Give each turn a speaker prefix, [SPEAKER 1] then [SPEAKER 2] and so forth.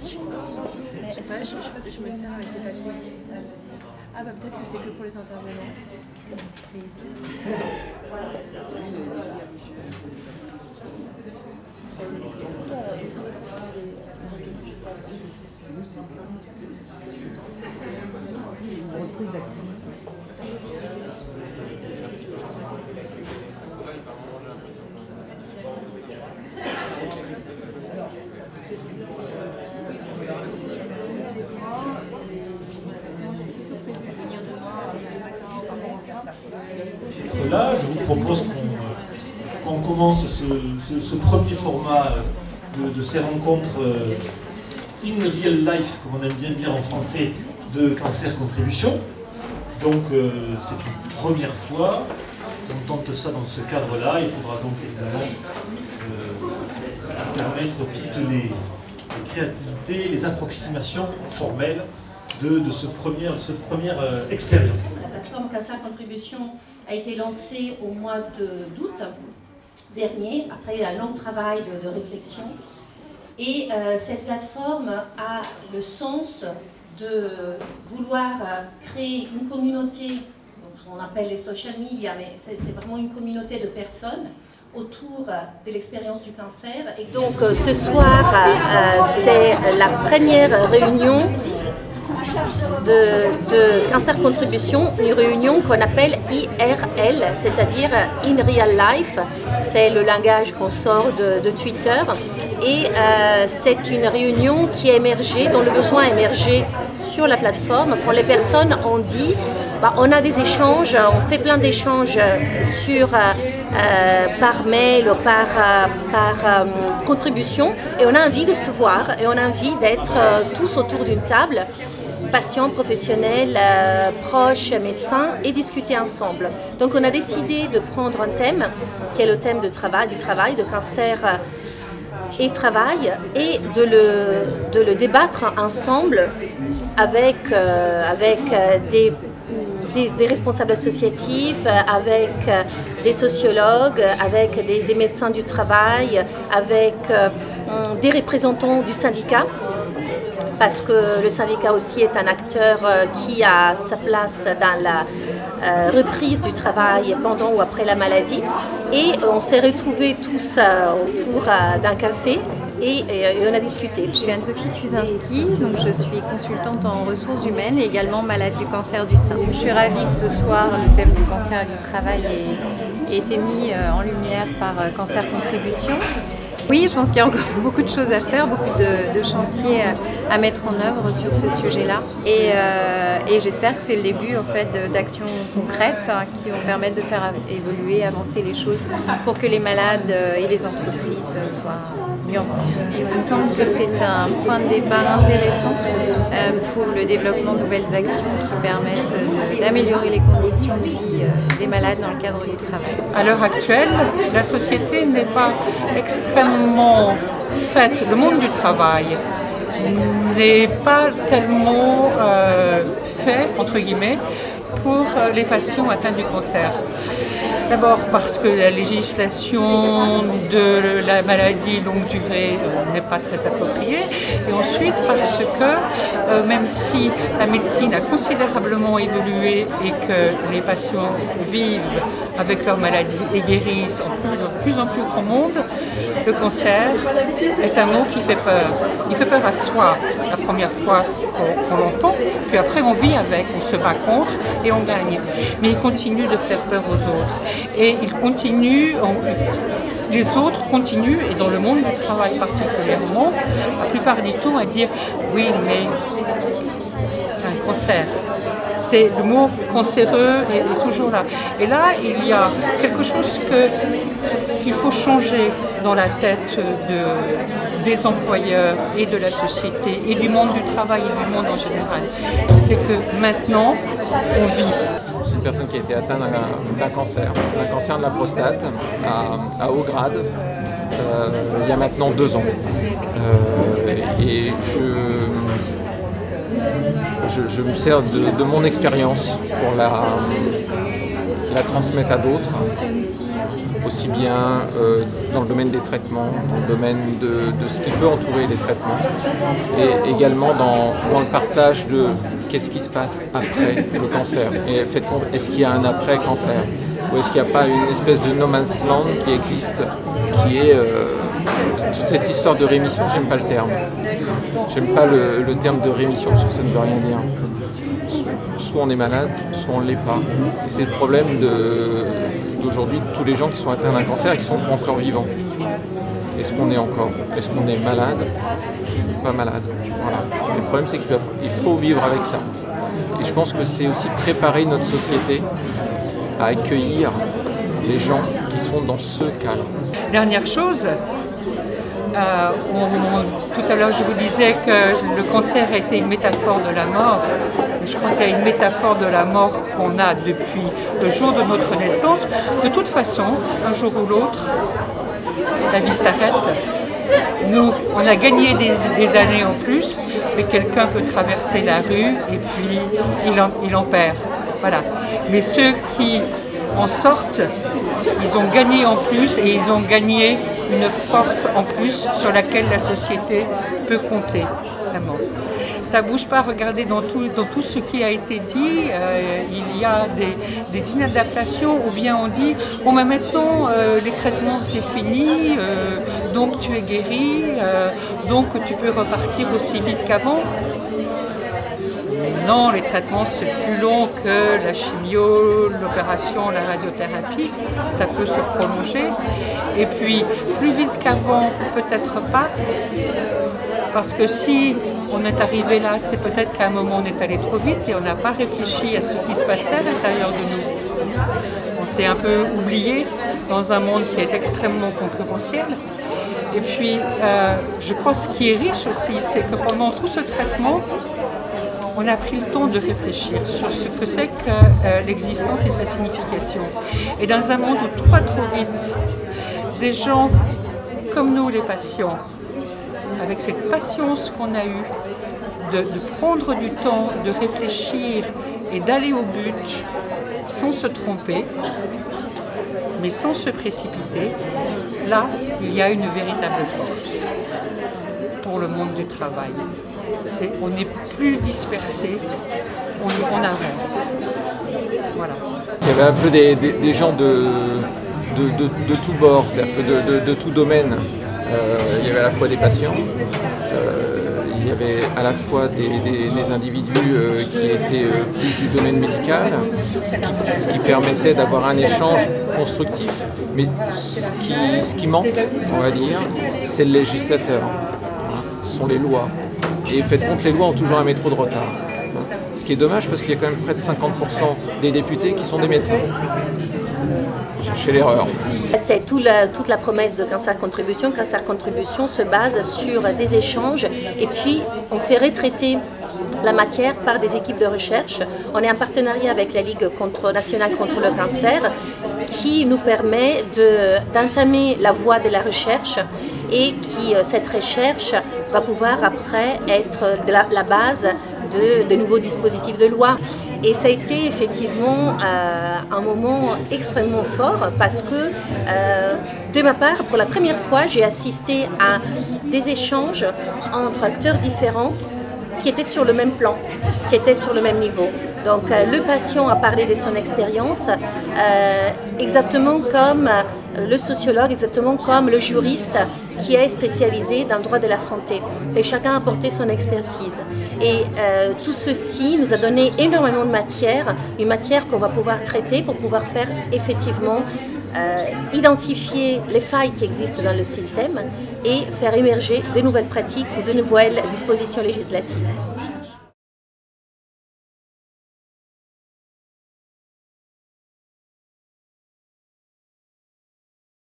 [SPEAKER 1] Mais est-ce que je me sers avec les papiers? Ah bah peut-être que c'est que pour les intervenants.
[SPEAKER 2] Reprise d'activité.
[SPEAKER 3] Là, je vous propose qu'on commence ce premier format de ces rencontres in real life, comme on aime bien dire en français, de Cancer Contribution. Donc c'est une première fois qu'on tente ça dans ce cadre-là. Il faudra donc évidemment permettre toutes les créativités, les approximations formelles de cette première expérience.
[SPEAKER 4] La plateforme Cancer Contribution a été lancée au mois d'août dernier, après un long travail de réflexion. Et cette plateforme a le sens de vouloir créer une communauté, donc on appelle les social media, mais c'est vraiment une communauté de personnes autour de l'expérience du cancer. Et donc ce soir, c'est la première réunion de Cancer Contribution, une réunion qu'on appelle IRL, c'est-à-dire In Real Life. C'est le langage qu'on sort de Twitter. Et c'est une réunion qui a émergé, dont le besoin a émergé sur la plateforme. Pour les personnes, on dit, on a des échanges, on fait plein d'échanges par mail ou par contribution, et on a envie de se voir, et on a envie d'être tous autour d'une table, patients, professionnels, proches, médecins, et discuter ensemble. Donc on a décidé de prendre un thème, qui est le thème du travail, de cancer et travail, et de le débattre ensemble avec des responsables associatifs, avec des sociologues, avec des médecins du travail, avec des représentants du syndicat, parce que le syndicat aussi est un acteur qui a sa place dans la reprise du travail pendant ou après la maladie. Et on s'est retrouvés tous autour d'un café et on a discuté.
[SPEAKER 5] Je suis Anne-Sophie Tuzinski, donc je suis consultante en ressources humaines et également malade du cancer du sein. Je suis ravie que ce soir le thème du cancer et du travail ait été mis en lumière par Cancer Contribution. Oui, je pense qu'il y a encore beaucoup de choses à faire, beaucoup de chantiers à mettre en œuvre sur ce sujet-là. Et j'espère que c'est le début en fait, d'actions concrètes qui vont permettre de faire évoluer, avancer les choses pour que les malades et les entreprises soient mieux ensemble. Il me semble que c'est un point de départ intéressant pour le développement de nouvelles actions qui permettent d'améliorer les conditions de vie des malades dans le cadre du travail.
[SPEAKER 6] À l'heure actuelle, la société n'est pas extrêmement faite, le monde du travail n'est pas tellement fait, entre guillemets, pour les patients atteints du cancer. D'abord parce que la législation de la maladie longue durée n'est pas très appropriée, et ensuite parce que même si la médecine a considérablement évolué et que les patients vivent avec leur maladie et guérissent de plus en plus grand monde, le cancer est un mot qui fait peur. Il fait peur à soi la première fois qu'on l'entend, puis après on vit avec, on se bat contre et on gagne. Mais il continue de faire peur aux autres. Et il continue, les autres continuent, et dans le monde du travail particulièrement, la plupart du temps à dire oui, mais un cancer. C'est le mot cancéreux est toujours là. Et là, il y a quelque chose qu'il faut changer dans la tête des employeurs et de la société et du monde du travail et du monde en général. C'est que maintenant, on vit.
[SPEAKER 7] C'est une personne qui a été atteinte d'un cancer de la prostate à haut grade il y a maintenant 2 ans. Et je me sers de mon expérience pour la transmettre à d'autres aussi bien dans le domaine des traitements, dans le domaine de ce qui peut entourer les traitements, et également dans le partage de qu'est-ce qui se passe après le cancer. Et faites compte, est-ce qu'il y a un après-cancer? Ou est-ce qu'il n'y a pas une espèce de no man's land qui existe, qui est toute cette histoire de rémission, j'aime pas le terme. J'aime pas le terme de rémission parce que ça ne veut rien dire. Soit on est malade, soit on ne l'est pas. Et c'est le problème d'aujourd'hui de tous les gens qui sont atteints d'un cancer et qui sont encore vivants. Est-ce qu'on est encore? Est-ce qu'on est malade ou pas malade? Voilà. Et le problème, c'est qu'il faut vivre avec ça. Et je pense que c'est aussi préparer notre société à accueillir les gens qui sont dans ce cas-là.
[SPEAKER 6] Dernière chose, tout à l'heure je vous disais que le cancer a été une métaphore de la mort. Je crois qu'il y a une métaphore de la mort qu'on a depuis le jour de notre naissance. De toute façon, un jour ou l'autre, la vie s'arrête. Nous, on a gagné des années en plus, mais quelqu'un peut traverser la rue et puis il en perd. Voilà. Mais ceux qui en sortent, ils ont gagné en plus et ils ont gagné une force en plus sur laquelle la société peut compter. Vraiment. Ça ne bouge pas, regardez dans tout ce qui a été dit, il y a des inadaptations, ou bien on dit bon mais maintenant les traitements c'est fini, donc tu es guéri, donc tu peux repartir aussi vite qu'avant. Non, les traitements c'est plus long que la chimio, l'opération, la radiothérapie, ça peut se prolonger. Et puis plus vite qu'avant, peut-être pas, parce que si on est arrivé là, c'est peut-être qu'à un moment on est allé trop vite et on n'a pas réfléchi à ce qui se passait à l'intérieur de nous. On s'est un peu oublié dans un monde qui est extrêmement concurrentiel. Et puis, je crois que ce qui est riche aussi, c'est que pendant tout ce traitement, on a pris le temps de réfléchir sur ce que c'est que l'existence et sa signification. Et dans un monde où tout va trop vite, des gens comme nous, les patients, avec cette patience qu'on a eue, de prendre du temps, de réfléchir et d'aller au but sans se tromper, mais sans se précipiter, là, il y a une véritable force pour le monde du travail. On n'est plus dispersé, on avance. Voilà.
[SPEAKER 7] Il y avait un peu des gens de tous bords, c'est-à-dire que de tout domaine. Il y avait à la fois des patients, il y avait à la fois des individus qui étaient plus du domaine médical, ce qui permettait d'avoir un échange constructif. Mais ce qui manque, on va dire, c'est le législateur. Ce sont les lois. Et faites compte, les lois ont toujours un métro de retard. Ce qui est dommage parce qu'il y a quand même près de 50% des députés qui sont des médecins. Cherchez l'erreur.
[SPEAKER 4] C'est toute la promesse de Cancer Contribution. Cancer Contribution se base sur des échanges et puis on fait retraiter la matière par des équipes de recherche. On est en partenariat avec la Ligue nationale contre le cancer qui nous permet d'entamer la voie de la recherche et cette recherche va pouvoir après être la base de nouveaux dispositifs de loi. Et ça a été effectivement un moment extrêmement fort parce que de ma part, pour la première fois, j'ai assisté à des échanges entre acteurs différents qui étaient sur le même plan, qui étaient sur le même niveau. Donc le patient a parlé de son expérience, exactement comme le sociologue, exactement comme le juriste qui est spécialisé dans le droit de la santé. Et chacun a apporté son expertise. Et tout ceci nous a donné énormément de matière, une matière qu'on va pouvoir traiter pour pouvoir faire effectivement identifier les failles qui existent dans le système et faire émerger de nouvelles pratiques ou de nouvelles dispositions législatives.